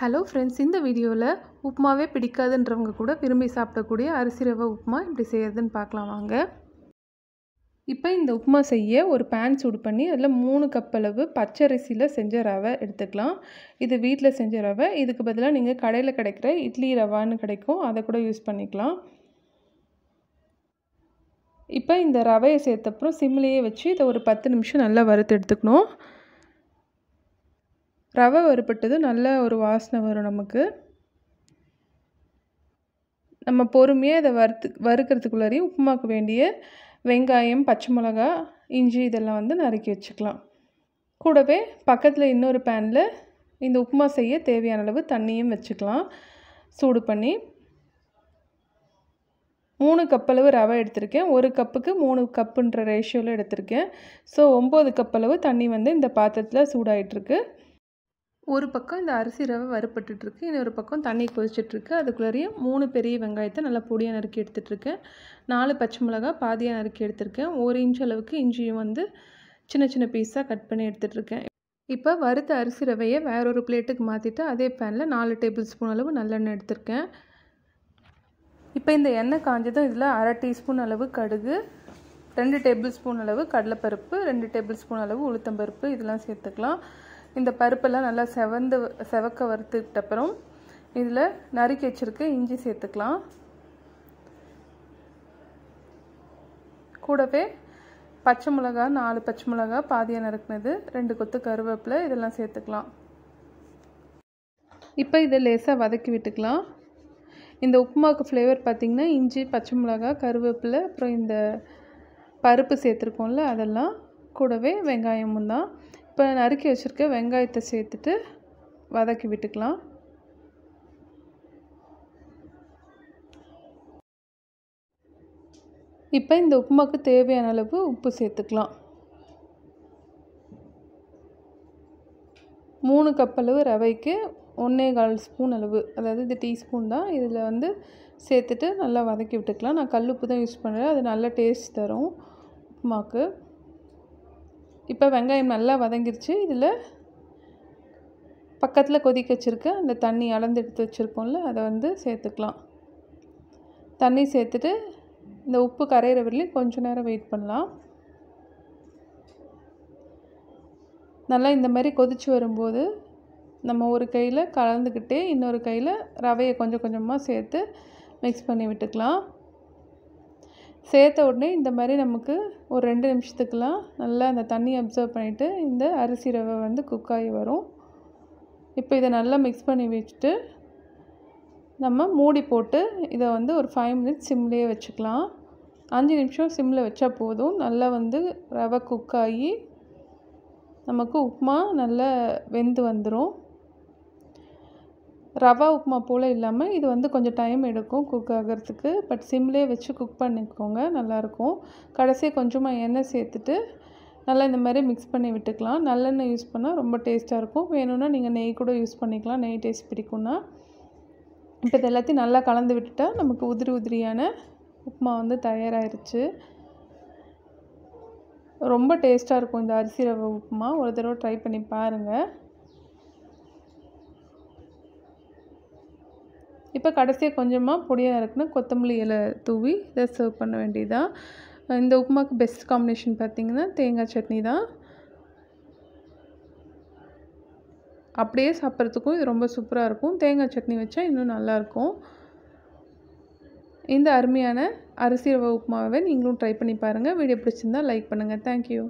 Hello friends, இந்த வீடியோவில் உப்புமாவே பிடிக்காதுன்றவங்க கூட விரும்பி சாப்பிடக்கூடிய அரிசி ரவை உப்புமா எப்படி செய்யறதுன்னு பார்க்கலாம் வாங்க. இப்போ இந்த உப்புமா செய்ய ஒரு பேன் சூடு பண்ணி அதில் 3 கப் அளவு பச்சரிசியில் செஞ்ச ரவை எடுத்துக்கலாம். இது வீட்டில் செஞ்ச ரவை. இதுக்கு பதிலாக நீங்கள் கடையில் கிடைக்கிற இட்லி ரவான்னு கிடைக்கும், அதை கூட யூஸ் பண்ணிக்கலாம். இப்போ இந்த ரவையை சேர்த்தப்புறம் சிம்லேயே வச்சு இதை ஒரு 10 நிமிஷம் நல்லா வறுத்து எடுத்துக்கணும். ரவை வறுப்பட்டது நல்ல ஒரு வாசனை வரும் நமக்கு. நம்ம பொறுமையாக இதை வறுக்கிறதுக்குள்ளாரையும் உப்புமாக்கு வேண்டிய வெங்காயம், பச்சை மிளகா, இஞ்சி இதெல்லாம் நறுக்கி வச்சுக்கலாம். கூடவே பக்கத்தில் இன்னொரு பேனில் இந்த உப்புமா செய்ய தேவையான அளவு தண்ணியும் வச்சுக்கலாம் சூடு பண்ணி. 3 கப் அளவு ரவை எடுத்திருக்கேன். 1 கப்புக்கு 3 கப்புன்ற ரேஷியோவில் எடுத்திருக்கேன். ஸோ 9 கப் அளவு தண்ணி இந்த பாத்திரத்தில் சூடாகிட்டுருக்கு. ஒரு பக்கம் இந்த அரிசி ரவை வறுப்பட்டுருக்கு, இன்னொரு பக்கம் தண்ணி கொதிச்சிட்ருக்கு. அதுக்குள்ளேயும் 3 பெரிய வெங்காயத்தை நல்லா பொடியாக நறுக்கி எடுத்துகிட்ருக்கேன். 4 பச்சை மிளகா பாதியாக நறுக்கி எடுத்திருக்கேன். 1 இன்ச் அளவுக்கு இஞ்சியும் சின்ன சின்ன பீஸாக கட் பண்ணி எடுத்துகிட்ருக்கேன். இப்போ வறுத்த அரிசி ரவையை வேறொரு பிளேட்டுக்கு மாற்றிட்டு அதே பேனில் 4 டேபிள் ஸ்பூன் அளவு நல்லெண்ணெய் எடுத்திருக்கேன். இப்போ இந்த எண்ணெய் காஞ்சதும் இதில் 1/2 டீஸ்பூன் அளவு கடுகு, 2 டேபிள் ஸ்பூன் அளவு கடலைப்பருப்பு, 2 டேபிள் ஸ்பூன் அளவு உளுத்தம்பருப்பு இதெல்லாம் சேர்த்துக்கலாம். இந்த பருப்பெல்லாம் நல்லா செவக்க வறுத்துக்கிட்ட அப்புறம் இதில் நறுக்கி வச்சுருக்க இஞ்சி சேர்த்துக்கலாம். கூடவே பச்சை மிளகா, 4 பச்சை மிளகா பாதியாக நறுக்குனது, 2 கொத்து கருவேப்பிலை இதெல்லாம் சேர்த்துக்கலாம். இப்போ இதை லேசாக வதக்கி விட்டுக்கலாம். இந்த உப்புமாவுக்கு ஃப்ளேவர் பார்த்திங்கன்னா இஞ்சி, பச்சை மிளகா, கருவேப்பிலை, அப்புறம் இந்த பருப்பு சேர்த்துருக்கோம்ல அதெல்லாம், கூடவே வெங்காயமும் தான். இப்போ நறுக்கி வச்சுருக்க வெங்காயத்தை சேர்த்துட்டு வதக்கி விட்டுக்கலாம். இப்போ இந்த உப்புமாவுக்கு தேவையான அளவு உப்பு சேர்த்துக்கலாம். 3 கப் அளவு ரவைக்கு 1.25 ஸ்பூன் அளவு, அதாவது இது டீஸ்பூன் தான், இதில் சேர்த்துட்டு நல்லா வதக்கி விட்டுக்கலாம். நான் கல் உப்பு தான் யூஸ் பண்ணுறேன், அது நல்ல டேஸ்ட் தரும் உப்புமாவுக்கு. இப்போ வெங்காயம் நல்லா வதங்கிருச்சு. இதில் பக்கத்தில் கொதிக்க வச்சுருக்க அந்த தண்ணி அளந்து எடுத்து வச்சுருக்கோம்ல அதை சேர்த்துக்கலாம். தண்ணி சேர்த்துட்டு இந்த உப்பு கரையிற வரையிலும் கொஞ்சம் நேரம் வெயிட் பண்ணலாம். நல்லா இந்த மாதிரி கொதித்து வரும்போது நம்ம ஒரு கையில் கலந்துக்கிட்டே இன்னொரு கையில் ரவையை கொஞ்சம் கொஞ்சமாக சேர்த்து மிக்ஸ் பண்ணி விட்டுக்கலாம். சேர்த்த உடனே இந்த மாதிரி நமக்கு ஒரு 2 நிமிஷத்துக்கெலாம் நல்லா அந்த தண்ணி அப்சர்வ் பண்ணிவிட்டு இந்த அரிசி ரவை குக் ஆகி வரும். இப்போ இதை நல்லா மிக்ஸ் பண்ணி வச்சுட்டு நம்ம மூடி போட்டு இதை ஒரு 5 மினிட்ஸ் சிம்லேயே வச்சுக்கலாம். 5 நிமிஷம் சிம்மில் வச்சா போதும். நல்லா ரவை குக் ஆகி நமக்கு உப்புமா நல்லா வெந்து வந்துடும். ரவா உப்புமா போல் இல்லாமல் இது கொஞ்சம் டைம் எடுக்கும் குக் ஆகிறதுக்கு. பட் சிம்லேயே வச்சு குக் பண்ணிக்கோங்க, நல்லாயிருக்கும். கடைசியாக கொஞ்சமாக எண்ணெய் சேர்த்துட்டு நல்லா இந்த மாதிரி மிக்ஸ் பண்ணி விட்டுக்கலாம். நல்லெண்ணெய் யூஸ் பண்ணால் ரொம்ப டேஸ்ட்டாக இருக்கும். வேணும்னா நீங்கள் நெய் கூட யூஸ் பண்ணிக்கலாம், நெய் டேஸ்ட் பிடிக்கும்னா. இப்போ இது எல்லாத்தையும் நல்லா கலந்து விட்டுட்டா நமக்கு உதிரி உதிரியான உப்புமா தயாராகிருச்சு. ரொம்ப டேஸ்ட்டாக இருக்கும் இந்த அரிசி ரவை உப்புமா. ஒரு தடவை ட்ரை பண்ணி பாருங்கள். இப்போ கடைசியாக கொஞ்சமாக பொடியாக நறுக்குனா கொத்தமல்லி இலை தூவி இதை சர்வ் பண்ண வேண்டியதான். இந்த உப்புமாவுக்கு பெஸ்ட் காம்பினேஷன் பார்த்திங்கன்னா தேங்காய் சட்னி தான். அப்படியே சாப்பிட்றதுக்கும் இது ரொம்ப சூப்பராக இருக்கும். தேங்காய் சட்னி வச்சா இன்னும் நல்லாயிருக்கும். இந்த அருமையான அரிசி ரவை உப்புமாவை நீங்களும் ட்ரை பண்ணி பாருங்கள். வீடியோ பிடிச்சிருந்தால் லைக் பண்ணுங்கள். தேங்க்யூ.